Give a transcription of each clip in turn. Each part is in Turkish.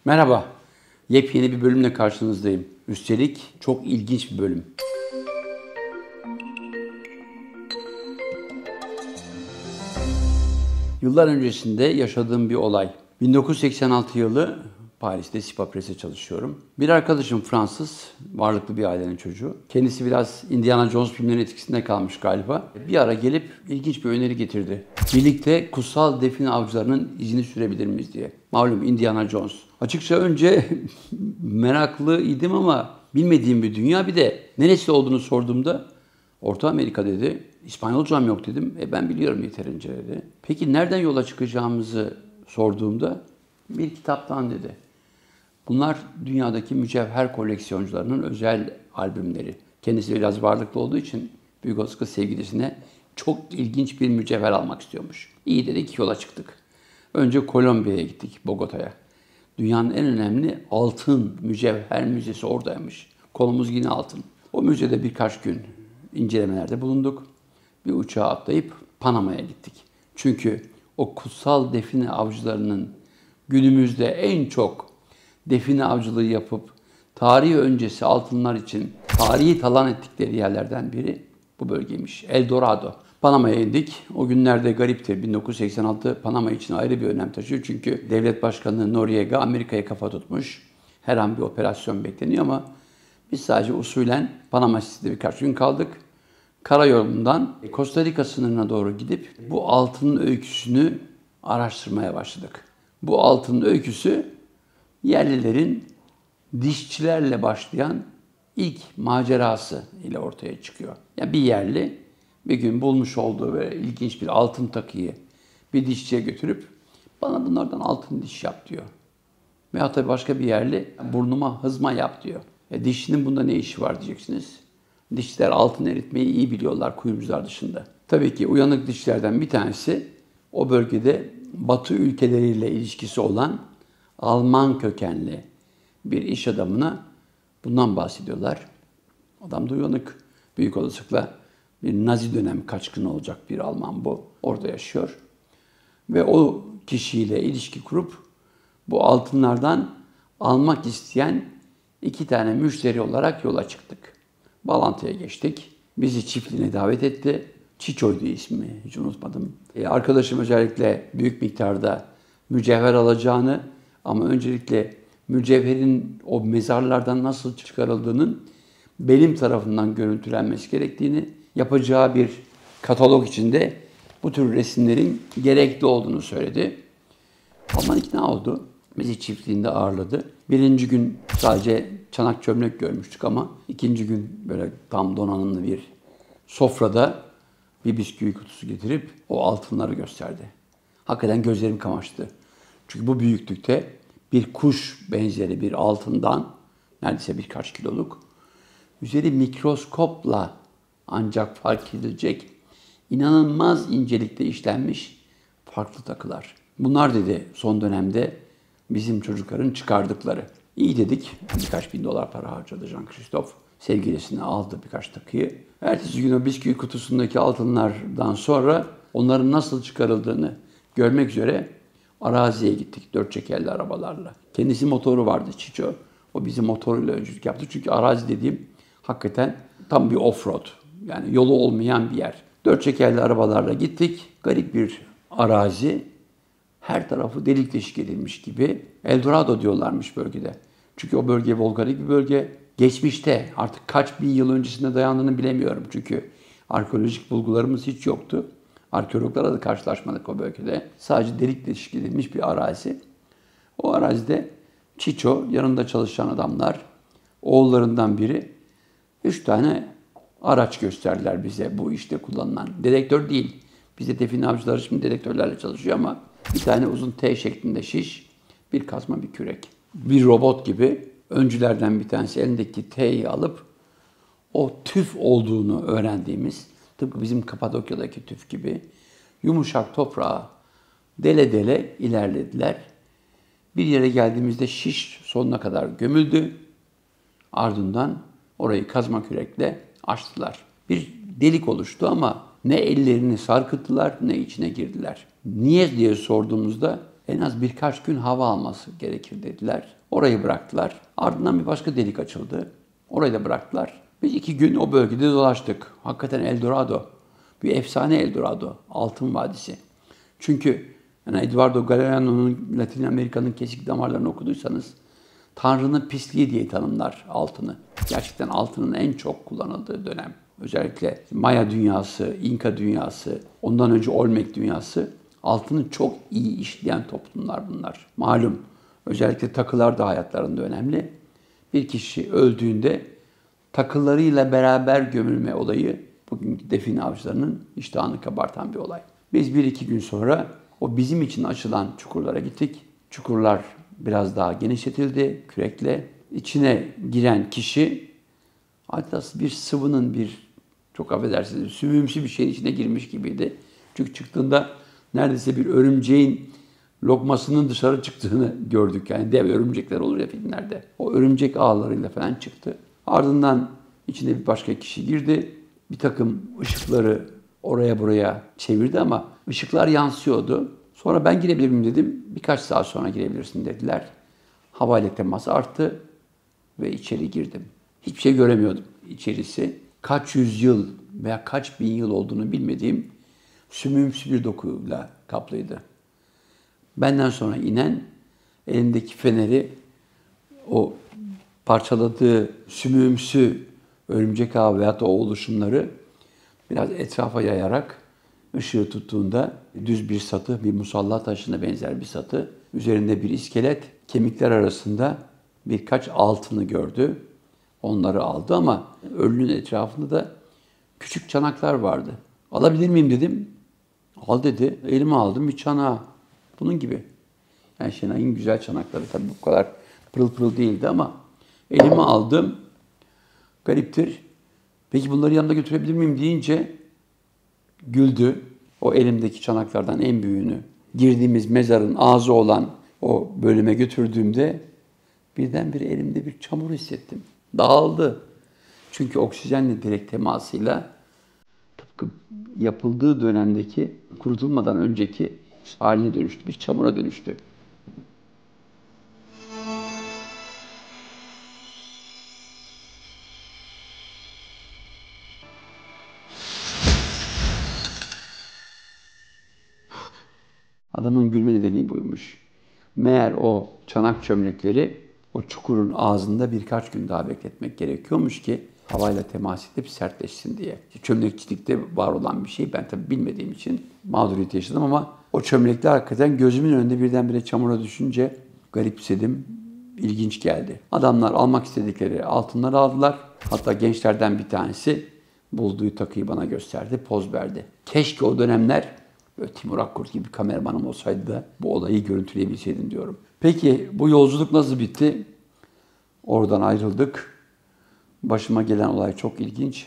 Merhaba, yepyeni bir bölümle karşınızdayım. Üstelik çok ilginç bir bölüm. Yıllar öncesinde yaşadığım bir olay. 1986 yılı Paris'te Sipa Pres'e çalışıyorum. Bir arkadaşım Fransız, varlıklı bir ailenin çocuğu. Kendisi biraz Indiana Jones filmlerinin etkisinde kalmış galiba. Bir ara gelip ilginç bir öneri getirdi. Birlikte kutsal define avcılarının izini sürebilir miyiz diye. Malum Indiana Jones. Açıkça önce meraklıydım ama bilmediğim bir dünya. Bir de neresi olduğunu sorduğumda Orta Amerika dedi. İspanyolcam yok dedim. Ben biliyorum yeterince dedi. Peki nereden yola çıkacağımızı sorduğumda bir kitaptan dedi. Bunlar dünyadaki mücevher koleksiyoncularının özel albümleri. Kendisi biraz varlıklı olduğu için büyük olasılıkla sevgilisine çok ilginç bir mücevher almak istiyormuş. İyi dedik, yola çıktık. Önce Kolombiya'ya gittik, Bogota'ya. Dünyanın en önemli altın mücevher müzesi oradaymış. Kolumuz yine altın. O müzede birkaç gün incelemelerde bulunduk. Bir uçağa atlayıp Panama'ya gittik. Çünkü o kutsal define avcılarının günümüzde en çok define avcılığı yapıp tarih öncesi altınlar için tarihi talan ettikleri yerlerden biri bu bölgeymiş. El Dorado. Panama'ya indik. O günlerde garipti. 1986 Panama için ayrı bir önem taşıyor. Çünkü devlet başkanı Noriega Amerika'ya kafa tutmuş. Her an bir operasyon bekleniyor ama biz sadece usulen Panama City'de birkaç gün kaldık. Karayolundan Costa Rica sınırına doğru gidip bu altının öyküsünü araştırmaya başladık. Bu altının öyküsü yerlilerin dişçilerle başlayan ilk macerası ile ortaya çıkıyor. Yani bir yerli bir gün bulmuş olduğu böyle ilginç bir altın takıyı bir dişçiye götürüp bana bunlardan altın diş yap diyor. Veya tabii başka bir yerli burnuma hızma yap diyor. Dişçinin bunda ne işi var diyeceksiniz. Dişçiler altın eritmeyi iyi biliyorlar kuyumcular dışında. Tabii ki uyanık dişçilerden bir tanesi o bölgede Batı ülkeleriyle ilişkisi olan Alman kökenli bir iş adamına bundan bahsediyorlar. Adam da uyanık. Büyük olasılıkla bir Nazi dönem kaçkını olacak bir Alman bu. Orada yaşıyor. Ve o kişiyle ilişki kurup bu altınlardan almak isteyen iki tane müşteri olarak yola çıktık. Bağlantıya geçtik. Bizi çiftliğine davet etti. Çiço'ydu ismi, hiç unutmadım. Arkadaşım özellikle büyük miktarda mücevher alacağını ama öncelikle mücevherin o mezarlardan nasıl çıkarıldığının benim tarafından görüntülenmesi gerektiğini, yapacağı bir katalog içinde bu tür resimlerin gerekli olduğunu söyledi. Alman ikna oldu. Bizi çiftliğinde ağırladı. Birinci gün sadece çanak çömlek görmüştük ama ikinci gün böyle tam donanımlı bir sofrada bir bisküvi kutusu getirip o altınları gösterdi. Hakikaten gözlerim kamaştı. Çünkü bu büyüklükte bir kuş benzeri bir altından neredeyse birkaç kiloluk üzeri mikroskopla ancak fark edilecek inanılmaz incelikte işlenmiş farklı takılar. Bunlar dedi son dönemde bizim çocukların çıkardıkları. İyi dedik. Birkaç bin dolar para harcadı Jean-Christophe. Sevgilisine aldı birkaç takıyı. Ertesi gün o bisküvi kutusundaki altınlardan sonra onların nasıl çıkarıldığını görmek üzere araziye gittik dört çekerli arabalarla. Kendisi motoru vardı Çiço. O bizi motoruyla öncülük yaptı. Çünkü arazi dediğim hakikaten tam bir off-road. Yani yolu olmayan bir yer. Dört çekerli arabalarla gittik. Garip bir arazi. Her tarafı delik deşik edilmiş gibi. El Dorado diyorlarmış bölgede. Çünkü o bölge volkanik bir bölge. Geçmişte artık kaç bin yıl öncesine dayandığını bilemiyorum. Çünkü arkeolojik bulgularımız hiç yoktu. Arkeologlarla da karşılaşmadık o bölgede. Sadece delik deşik edilmiş bir arazi. O arazide Çiço, yanında çalışan adamlar, oğullarından biri 3 tane araç gösterdiler bize bu işte kullanılan. Dedektör değil. Bizde define avcıları şimdi dedektörlerle çalışıyor ama bir tane uzun T şeklinde şiş, bir kazma, bir kürek. Bir robot gibi öncülerden bir tanesi elindeki T'yi alıp o tüf olduğunu öğrendiğimiz, tıpkı bizim Kapadokya'daki tüf gibi yumuşak toprağa dele dele ilerlediler. Bir yere geldiğimizde şiş sonuna kadar gömüldü. Ardından orayı kazma kürekle açtılar. Bir delik oluştu ama ne ellerini sarkıttılar ne içine girdiler. Niye diye sorduğumuzda en az birkaç gün hava alması gerekir dediler. Orayı bıraktılar. Ardından bir başka delik açıldı. Orayı da bıraktılar. Biz 2 gün o bölgede dolaştık. Hakikaten Eldorado. Bir efsane Eldorado. Altın Vadisi. Çünkü yani Eduardo Galeano'nun Latin Amerika'nın kesik damarlarını okuduysanız Tanrı'nın pisliği diye tanımlar altını. Gerçekten altının en çok kullanıldığı dönem. Özellikle Maya dünyası, İnka dünyası, ondan önce Olmec dünyası altını çok iyi işleyen toplumlar bunlar. Malum özellikle takılar da hayatlarında önemli. Bir kişi öldüğünde takılarıyla beraber gömülme olayı bugünkü define avcılarının iştahını kabartan bir olay. Biz 1-2 gün sonra o bizim için açılan çukurlara gittik. Çukurlar biraz daha genişletildi kürekle. İçine giren kişi adeta bir sıvının çok affedersiniz sümüğümsü bir şeyin içine girmiş gibiydi. Çünkü çıktığında neredeyse bir örümceğin lokmasının dışarı çıktığını gördük. Yani dev örümcekler olur ya filmlerde. O örümcek ağlarıyla falan çıktı. Ardından içine bir başka kişi girdi. Bir takım ışıkları oraya buraya çevirdi ama ışıklar yansıyordu. Sonra ben girebilir miyim dedim. Birkaç saat sonra girebilirsin dediler. Havayla temas arttı ve içeri girdim. Hiçbir şey göremiyordum içerisi. Kaç yüzyıl veya kaç bin yıl olduğunu bilmediğim sümüğümsü bir dokuyla kaplıydı. Benden sonra inen elindeki feneri o parçaladığı sümüğümsü örümcek ağı veyahut da o oluşumları biraz etrafa yayarak ışığı tuttuğunda düz bir satı, bir musalla taşına benzer bir satı. Üzerinde bir iskelet, kemikler arasında birkaç altını gördü. Onları aldı ama ölünün etrafında da küçük çanaklar vardı. Alabilir miyim dedim. Al dedi. Elime aldım bir çanağı. Bunun gibi. Yani Şenay'ın güzel çanakları tabii bu kadar pırıl pırıl değildi ama elime aldım. Gariptir. Peki bunları yanımda götürebilir miyim deyince güldü. O elimdeki çanaklardan en büyüğünü girdiğimiz mezarın ağzı olan o bölüme götürdüğümde birdenbire elimde bir çamur hissettim. Dağıldı. Çünkü oksijenle direkt temasıyla tıpkı yapıldığı dönemdeki kurutulmadan önceki haline dönüştü. Bir çamura dönüştü. Adamın gülme nedeni buymuş. Meğer o çanak çömlekleri o çukurun ağzında birkaç gün daha bekletmek gerekiyormuş ki havayla temas edip sertleşsin diye. Çömlekçilikte var olan bir şey. Ben tabii bilmediğim için mağduriyet yaşadım ama o çömlekler hakikaten gözümün önünde birdenbire çamura düşünce garipsedim. İlginç geldi. Adamlar almak istedikleri altınları aldılar. Hatta gençlerden bir tanesi bulduğu takıyı bana gösterdi, poz verdi. Keşke o dönemler böyle Timur Akkurt gibi bir kameramanım olsaydı da bu olayı görüntüleyebilseydim diyorum. Peki bu yolculuk nasıl bitti? Oradan ayrıldık. Başıma gelen olay çok ilginç.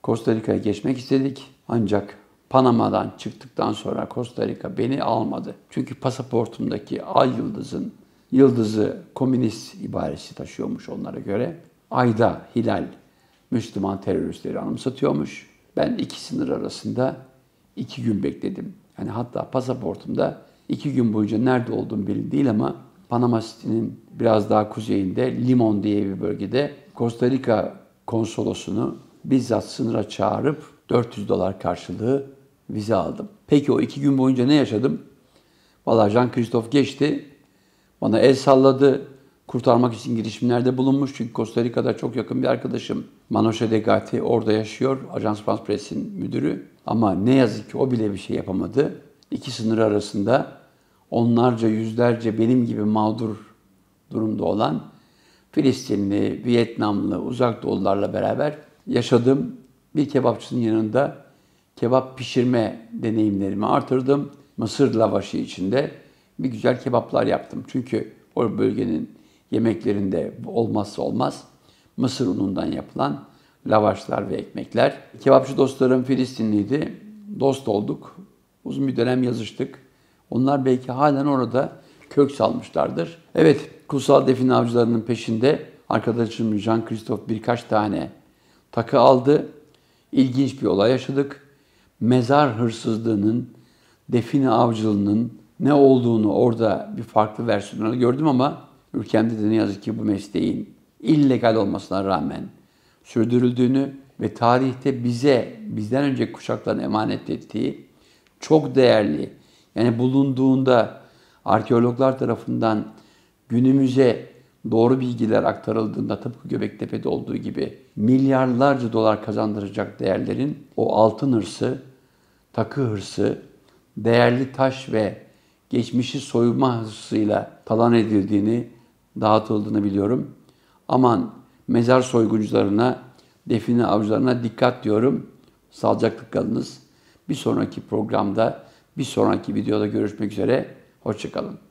Costa Rica'ya geçmek istedik. Ancak Panama'dan çıktıktan sonra Costa Rica beni almadı. Çünkü pasaportumdaki ay yıldızı komünist ibaresi taşıyormuş onlara göre. Ayda hilal Müslüman teröristleri anımsatıyormuş. Ben 2 sınır arasında 2 gün bekledim. Yani hatta pasaportumda 2 gün boyunca nerede olduğum belli değil ama Panama City'nin biraz daha kuzeyinde Limon diye bir bölgede Costa Rica konsolosunu bizzat sınıra çağırıp $400 karşılığı vize aldım. Peki o 2 gün boyunca ne yaşadım? Vallahi Jean-Christophe geçti. Bana el salladı. Kurtarmak için girişimlerde bulunmuş. Çünkü Costa Rica'da çok yakın bir arkadaşım Manoche Degati orada yaşıyor. Ajans France Press'in müdürü. Ama ne yazık ki o bile bir şey yapamadı. 2 sınır arasında onlarca, yüzlerce benim gibi mağdur durumda olan Filistinli, Vietnamlı, uzak doğulularla beraber yaşadım. Bir kebapçının yanında kebap pişirme deneyimlerimi artırdım. Mısır lavaşı içinde bir güzel kebaplar yaptım. Çünkü o bölgenin yemeklerinde olmazsa olmaz mısır unundan yapılan lavaşlar ve ekmekler. Kebapçı dostlarım Filistinliydi. Dost olduk. Uzun bir dönem yazıştık. Onlar belki halen orada kök salmışlardır. Evet, kutsal define avcılarının peşinde arkadaşım Jean-Christophe birkaç tane takı aldı. İlginç bir olay yaşadık. Mezar hırsızlığının, define avcılığının ne olduğunu orada bir farklı versiyonunu gördüm ama ülkemde de ne yazık ki bu mesleğin illegal olmasına rağmen sürdürüldüğünü ve tarihte bizden önceki kuşakların emanet ettiği çok değerli, yani bulunduğunda arkeologlar tarafından günümüze doğru bilgiler aktarıldığında tıpkı Göbektepe'de olduğu gibi milyarlarca dolar kazandıracak değerlerin o altın hırsı, takı hırsı, değerli taş ve geçmişi soyma hırsıyla talan edildiğini, dağıtıldığını biliyorum. Aman mezar soyguncularına, define avcılarına dikkat diyorum. Sağlıcakla kalınız. Bir sonraki programda, bir sonraki videoda görüşmek üzere. Hoşça kalın.